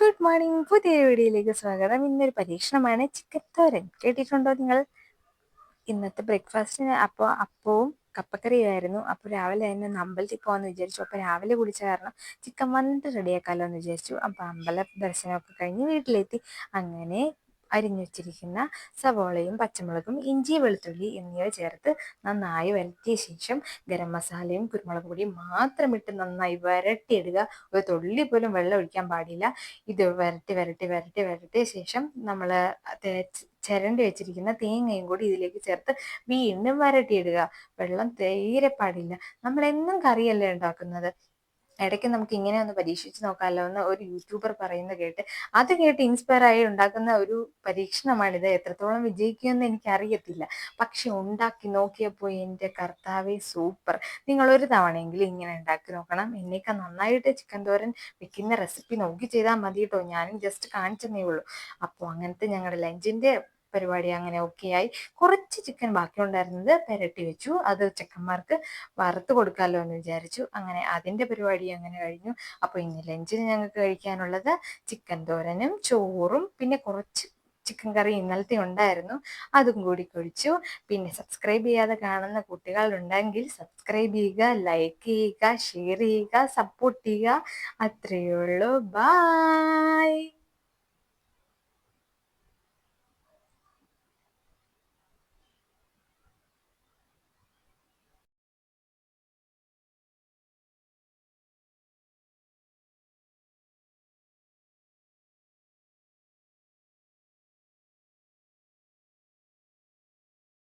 Good morning. പുതിയ വീഡിയോയിലേക്ക് സ്വാഗതം. ഇന്നൊരു പരീക്ഷണമാണ് ചിക്കൻ തോരൻ. കേട്ടിട്ടുണ്ടോ നിങ്ങൾ? ഇന്നത്തെ ബ്രേക്ക്ഫാസ്റ്റിന് അപ്പവും കപ്പക്കറിയായിരുന്നു. അപ്പോൾ രാവിലെ തന്നെ ഒന്ന് അമ്പലത്തിൽ പോകാമെന്ന് വിചാരിച്ചു. അപ്പോൾ രാവിലെ കുളിച്ച കാരണം ചിക്കൻ വന്നിട്ട് റെഡിയാക്കാമല്ലോ എന്ന് വിചാരിച്ചു. അപ്പോൾ അമ്പല ദർശനമൊക്കെ കഴിഞ്ഞ് വീട്ടിലെത്തി. അങ്ങനെ അരിഞ്ഞു വെച്ചിരിക്കുന്ന സവോളയും പച്ചമുളകും ഇഞ്ചി വെളുത്തുള്ളി എന്നിവ ചേർത്ത് നന്നായി വരട്ടിയ ശേഷം ഗരം മസാലയും കുരുമുളക് പൊടിയും മാത്രം ഇട്ട് നന്നായി വരട്ടിയിടുക. ഒരു തുള്ളി പോലും വെള്ളം ഒഴിക്കാൻ പാടില്ല. ഇത് വരട്ടിയ ശേഷം നമ്മൾ ചിരണ്ടി വെച്ചിരിക്കുന്ന തേങ്ങയും കൂടി ഇതിലേക്ക് ചേർത്ത് വീണ്ടും വരട്ടിയിടുക. വെള്ളം തീരെ പാടില്ല. നമ്മൾ എന്നും കറിയല്ലേ ഉണ്ടാക്കുന്നത്. ഇടയ്ക്ക് നമുക്ക് ഇങ്ങനെ ഒന്ന് പരീക്ഷിച്ച് നോക്കാമല്ലോ എന്ന് ഒരു യൂട്യൂബർ പറയുന്നത് കേട്ട് അത് കേട്ട് ഇൻസ്പയർ ആയി ഉണ്ടാക്കുന്ന ഒരു പരീക്ഷണമാണിത്. എത്രത്തോളം വിജയിക്കുമെന്ന് എനിക്കറിയത്തില്ല. പക്ഷെ ഉണ്ടാക്കി നോക്കിയപ്പോൾ എൻ്റെ കർത്താവേ സൂപ്പർ. നിങ്ങൾ ഒരു തവണയെങ്കിലും ഇങ്ങനെ ഉണ്ടാക്കി നോക്കണം. എന്നേക്കാൾ നന്നായിട്ട് ചിക്കൻ തോരൻ വെക്കുന്ന റെസിപ്പി നോക്കി ചെയ്താൽ മതി കേട്ടോ. ഞാനും ജസ്റ്റ് കാണിച്ചെന്നേ ഉള്ളൂ. അപ്പോൾ അങ്ങനത്തെ ഞങ്ങളുടെ ലഞ്ചിൻ്റെ പരിപാടി അങ്ങനെ ഓക്കെ ആയി. കുറച്ച് ചിക്കൻ ബാക്കി ഉണ്ടായിരുന്നത് പെരട്ടി വെച്ചു. അത് ചെക്കന്മാർക്ക് വറുത്ത് കൊടുക്കാമല്ലോ എന്ന് വിചാരിച്ചു. അങ്ങനെ അതിൻ്റെ പരിപാടി അങ്ങനെ കഴിഞ്ഞു. അപ്പോൾ ഇന്ന് ലഞ്ചിന് ഞങ്ങൾക്ക് കഴിക്കാനുള്ളത് ചിക്കൻ തോരനും ചോറും പിന്നെ കുറച്ച് ചിക്കൻ കറി ഇന്നലത്തെ ഉണ്ടായിരുന്നു, അതും കൂടി കഴിച്ചു. പിന്നെ സബ്സ്ക്രൈബ് ചെയ്യാതെ കാണുന്ന കുട്ടികളുണ്ടെങ്കിൽ സബ്സ്ക്രൈബ് ചെയ്യുക, ലൈക്ക് ചെയ്യുക, ഷെയർ ചെയ്യുക, സപ്പോർട്ട് ചെയ്യുക. അത്രയേ ഉള്ളൂ. ബായ്.